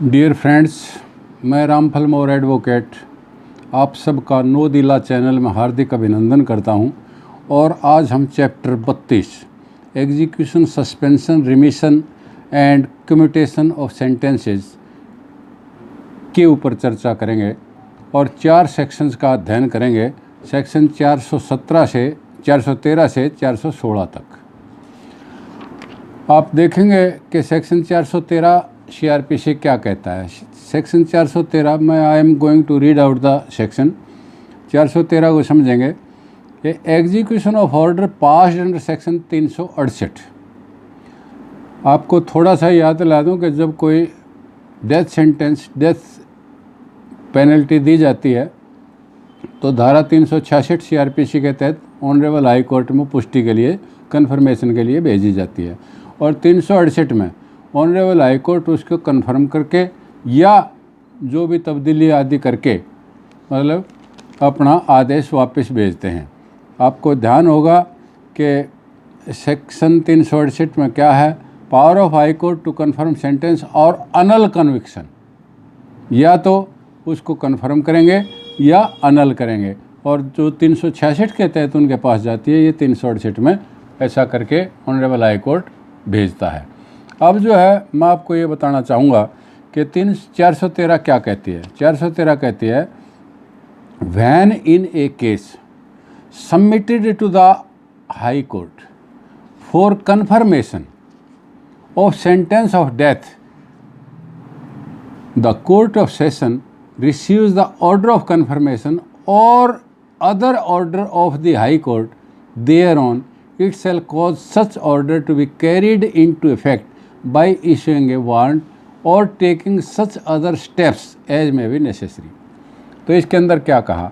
Dear friends, मैं रामफल Maurya advocate आप सबका नो दिला चैनल में हार्दिक अभिनंदन करता हूं। और आज हम chapter 32 execution, suspension, remission and commutation of sentences के ऊपर चर्चा करेंगे और 4 सेक्शंस का अध्ययन करेंगे। सेक्शन 413 से 416 तक आप देखेंगे कि सेक्शन 413 CRPC क्या कहता है। सेक्शन 413 में I am going to read out the section 413 को समझेंगे कि execution of order passed under section 368। आपको थोड़ा सा याद दिला दूं कि जब कोई डेथ पेनल्टी दी जाती है तो धारा 366 CRPC के तहत ऑनरेबल हाई कोर्ट में पुष्टि के लिए, कन्फर्मेशन के लिए भेजी जाती है। और 368 में ऑनरेबल हाई कोर्ट उसको कन्फर्म करके या जो भी तब्दीली आदि करके मतलब अपना आदेश वापस भेजते हैं। आपको ध्यान होगा कि सेक्शन 368 में क्या है, power of high court to confirm sentence और अनल कन्विक्शन, या तो उसको कन्फर्म करेंगे या अनल करेंगे। और जो 366 के तहत उनके पास जाती है, ये 368 में ऐसा करके ऑनरेबल हाई कोर्ट भेजता है। अब जो है मैं आपको ये बताना चाहूँगा कि 413 क्या कहती है। 413 कहती है when in a case submitted to the high court for confirmation of sentence of death, the court of session receives the order of confirmation or other order of the High Court thereon, it shall cause such order to be carried into effect by issuing a warrant or taking such other steps as may be necessary। तो इसके अंदर क्या कहा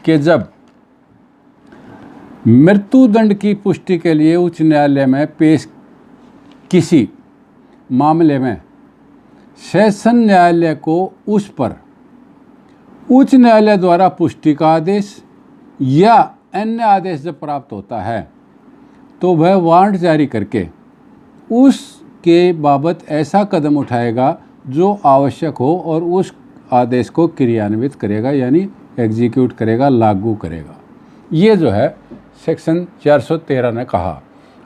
कि जब मृत्युदंड की पुष्टि के लिए उच्च न्यायालय में पेश किसी मामले में सेशन न्यायालय को उस पर उच्च न्यायालय द्वारा पुष्टि का आदेश या अन्य आदेश जब प्राप्त होता है तो वह वारंट जारी करके उसके बाबत ऐसा कदम उठाएगा जो आवश्यक हो और उस आदेश को क्रियान्वित करेगा, यानी एग्जीक्यूट करेगा, लागू करेगा। ये जो है सेक्शन 413 ने कहा।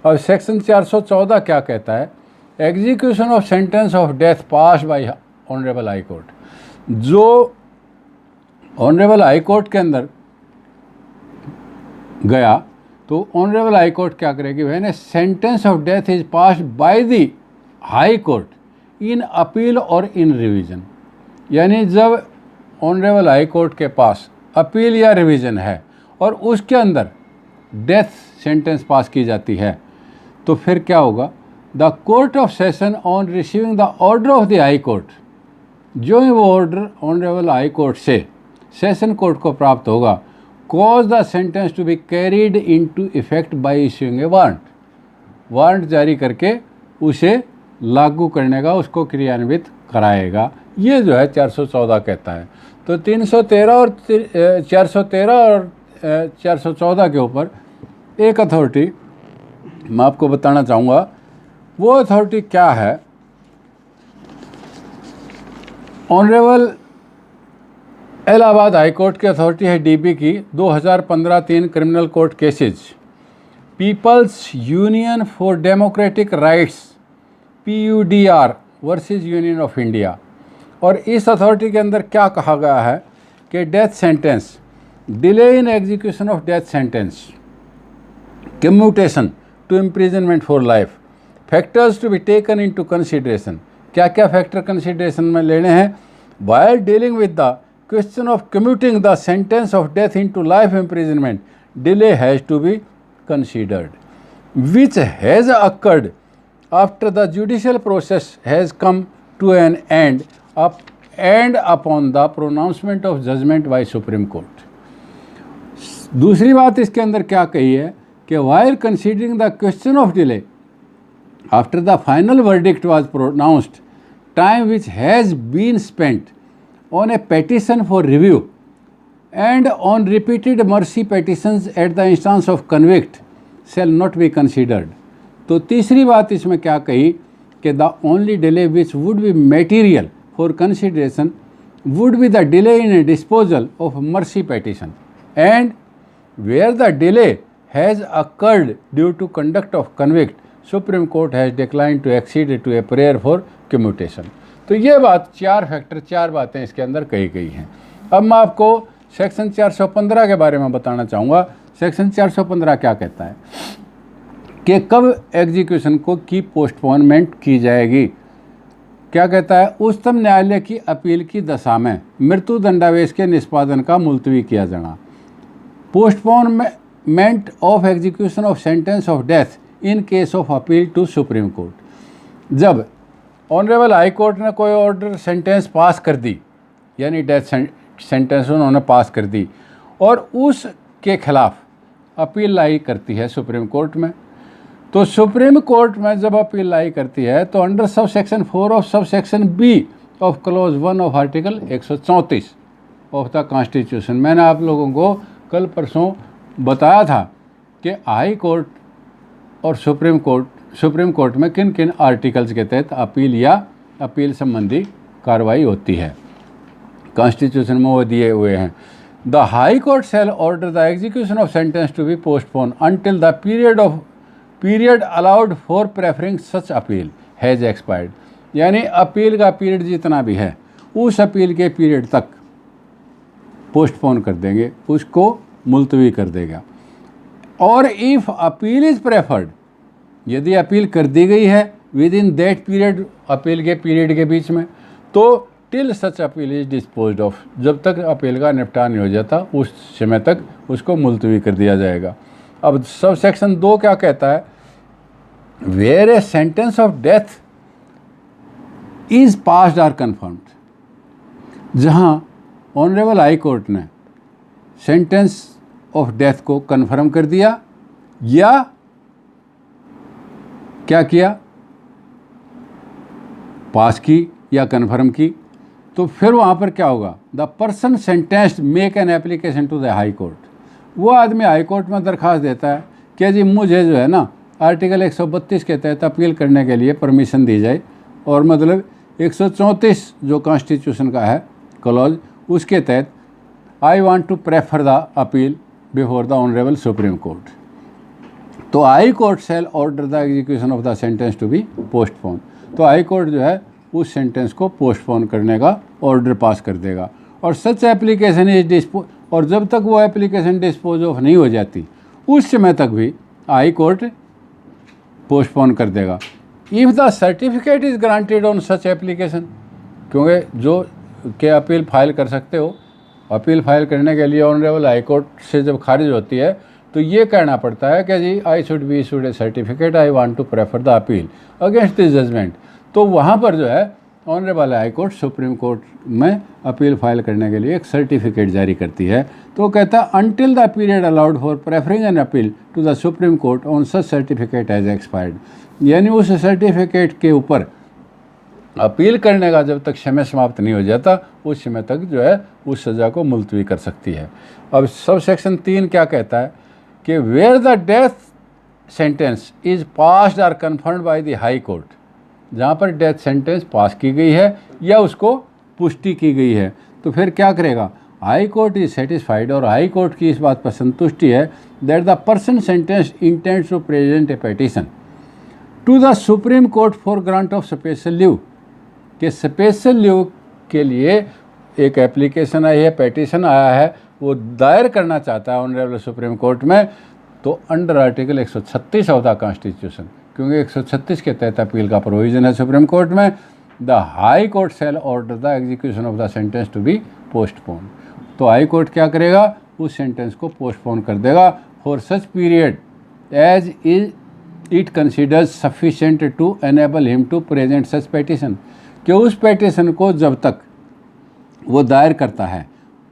और सेक्शन 414 क्या कहता है, execution of sentence of death passed by honourable high court. जो ऑनरेबल हाई कोर्ट के अंदर गया तो ऑनरेबल हाई कोर्ट क्या करेगी, when A sentence of death is passed by the high court in appeal और इन रिवीजन, यानी जब ऑनरेबल हाई कोर्ट के पास अपील या रिवीजन है और उसके अंदर डेथ सेंटेंस पास की जाती है तो फिर क्या होगा, the court of session on receiving the order of the high court, जो ही वो ऑर्डर ऑनरेबल हाई कोर्ट से सेशन कोर्ट को प्राप्त होगा, cause the sentence to be carried into effect by issuing a warrant, warrant जारी करके उसे लागू करने का, उसको क्रियान्वित कराएगा। ये जो है 414 कहता है। तो 313 और 413 और 414 के ऊपर एक अथॉरिटी मैं आपको बताना चाहूँगा। वो अथॉरिटी क्या है, ऑनरेबल इलाहाबाद हाई कोर्ट की अथॉरिटी है DB की 2015 3 criminal court cases, peoples union for democratic rights PUDR versus union of India. और इस अथॉरिटी के अंदर क्या कहा गया है कि death sentence, delay in execution of death sentence, commutation to imprisonment for life, factors to be taken into consideration. क्या क्या फैक्टर कंसिडरेशन में लेने हैं, while dealing with the question of commuting the sentence of death into life imprisonment, delay has to be considered, which has occurred after the judicial process has come to an end and upon the pronouncement of judgment by Supreme Court। दूसरी बात इसके अंदर क्या कही है कि while considering the question of delay after the final verdict was pronounced, time which has been spent on a petition for review and on repeated mercy petitions at the instance of convict shall not be considered। तो तीसरी बात इसमें क्या कही कि the only delay which would be material for consideration would be the delay in a disposal of mercy petition, and where the delay has occurred due to conduct of convict, Supreme Court has declined to accede to a prayer for commutation। तो ये बात 4 factor 4 बातें इसके अंदर कही गई हैं। अब मैं आपको सेक्शन 415 के बारे में बताना चाहूँगा। सेक्शन 415 क्या कहता है कि कब एग्जीक्यूशन को की पोस्टपोनमेंट की जाएगी। क्या कहता है, उच्चतम न्यायालय की अपील की दशा में मृत्यु दंडावेश के निष्पादन का मुलतवी किया जाना। Postponement of execution of sentence of death in case of appeal to supreme court. जब ऑनरेबल हाई कोर्ट ने कोई ऑर्डर सेंटेंस पास कर दी, यानी डेथ सेंटेंस उन्होंने पास कर दी, और उसके खिलाफ अपील लाई करती है सुप्रीम कोर्ट में, तो सुप्रीम कोर्ट में जब अपील लाई करती है तो under sub section 4 of sub section B of clause 1 of article 134 of the constitution, मैंने आप लोगों को कल परसों बताया था कि हाई कोर्ट और सुप्रीम कोर्ट में किन किन आर्टिकल्स के तहत अपील या अपील संबंधी कार्रवाई होती है। कॉन्स्टिट्यूशन में वो दिए हुए हैं। The high court shall order the execution of sentence to be postpone until the period allowed for preferring such appeal has expired, यानी अपील का पीरियड जितना भी है उस अपील के पीरियड तक पोस्टपोन कर देंगे, उसको मुलतवी कर देगा। और इफ़ अपील इज़ प्रेफर्ड, यदि अपील कर दी गई है with in that period, appeal के पीरियड के बीच में, तो till such appeal is disposed of, जब तक अपील का निपटान नहीं हो जाता उस समय तक उसको मुलतवी कर दिया जाएगा। अब सब सेक्शन 2 क्या कहता है, where a sentence of death is passed or confirmed, जहां ऑनरेबल हाई कोर्ट ने सेंटेंस ऑफ डेथ को कन्फर्म कर दिया या क्या किया, पास की या कन्फर्म की, तो फिर वहाँ पर क्या होगा, the person sentenced make an application to the high court. वो आदमी हाई कोर्ट में दरख्वास्त देता है कि जी मुझे जो है ना आर्टिकल 132 के तहत अपील करने के लिए परमिशन दी जाए, और मतलब 134 जो कॉन्स्टिट्यूशन का है क्लॉज, उसके तहत I want to prefer the appeal before the honourable supreme court. तो high court shall order the execution of the sentence to be postpone. तो हाई कोर्ट जो है उस सेंटेंस को पोस्टपोन करने का ऑर्डर पास कर देगा। और सच एप्लीकेशन इज डिस्पोज, और जब तक वो एप्लीकेशन डिस्पोज ऑफ नहीं हो जाती उस समय तक भी हाई कोर्ट पोस्टपोन कर देगा। If the certificate is granted on such application, क्योंकि जो के अपील फाइल कर सकते हो, अपील फाइल करने के लिए ऑनरेबल हाई कोर्ट से जब खारिज होती है तो ये कहना पड़ता है कि जी I should be issued a certificate, I want to prefer the appeal against this judgement. तो वहाँ पर जो है honourable high court supreme court में अपील फाइल करने के लिए एक सर्टिफिकेट जारी करती है। तो कहता है until the period allowed for preferring an appeal to the supreme court on such certificate as expired, यानी उस सर्टिफिकेट के ऊपर अपील करने का जब तक समय समाप्त नहीं हो जाता उस समय तक जो है उस सज़ा को मुलतवी कर सकती है। अब सब सेक्शन 3 क्या कहता है कि where the death sentence is passed or confirmed by the high court, जहाँ पर डेथ सेंटेंस पास की गई है या उसको पुष्टि की गई है, तो फिर क्या करेगा, हाई कोर्ट इज सेटिस्फाइड, और हाई कोर्ट की इस बात पर संतुष्टि है that the person sentenced intends to present a petition to the supreme court for grant of special leave, कि स्पेशल लीव के लिए एक एप्लीकेशन आई है, पेटिशन आया है, वो दायर करना चाहता है ऑनरेबल सुप्रीम कोर्ट में, तो under article 136 of the constitution, क्योंकि 136 के तहत अपील का प्रोविजन है सुप्रीम कोर्ट में, the high court shall order the execution of the sentence to be postpone. तो हाई कोर्ट क्या करेगा, उस सेंटेंस को पोस्टपोन कर देगा for such period as is it considers sufficient to enable him to present such petition, कि उस petition को जब तक वो दायर करता है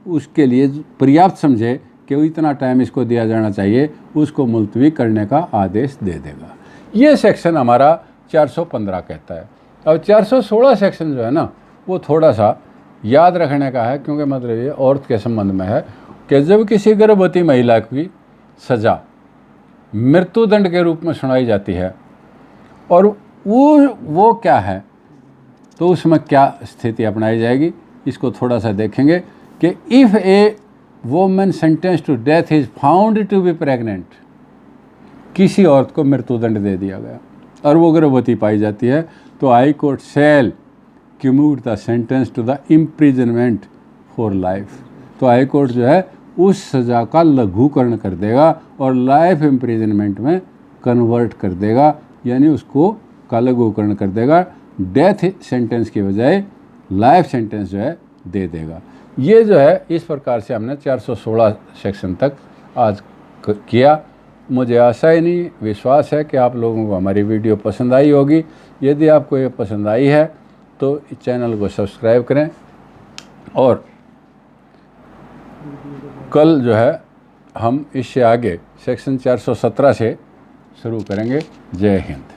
उसके लिए पर्याप्त समझे कि इतना टाइम इसको दिया जाना चाहिए, उसको मुलतवी करने का आदेश दे देगा। ये सेक्शन हमारा 415 कहता है। अब 416 सेक्शन जो है ना वो थोड़ा सा याद रखने का है, क्योंकि मतलब ये औरत के संबंध में है कि जब किसी गर्भवती महिला की सज़ा मृत्युदंड के रूप में सुनाई जाती है, और वो क्या है तो उसमें क्या स्थिति अपनाई जाएगी, इसको थोड़ा सा देखेंगे कि if a women sentence to death is found to be pregnant, किसी औरत को मृत्युदंड दे दिया गया और वो गर्भवती पाई जाती है, तो high court shall commute the sentence to the imprisonment for life. तो हाई कोर्ट जो है उस सज़ा का लघुकरण कर देगा और लाइफ इम्प्रिजनमेंट में कन्वर्ट कर देगा, यानी उसको का लघुकरण कर देगा, डेथ सेंटेंस की बजाय लाइफ सेंटेंस जो है दे देगा। ये जो है इस प्रकार से हमने 416 सेक्शन तक आज किया। मुझे आशा ही नहीं, विश्वास है कि आप लोगों को हमारी वीडियो पसंद आई होगी। यदि आपको ये पसंद आई है तो चैनल को सब्सक्राइब करें और कल जो है हम इससे आगे सेक्शन 417 से शुरू करेंगे। जय हिंद।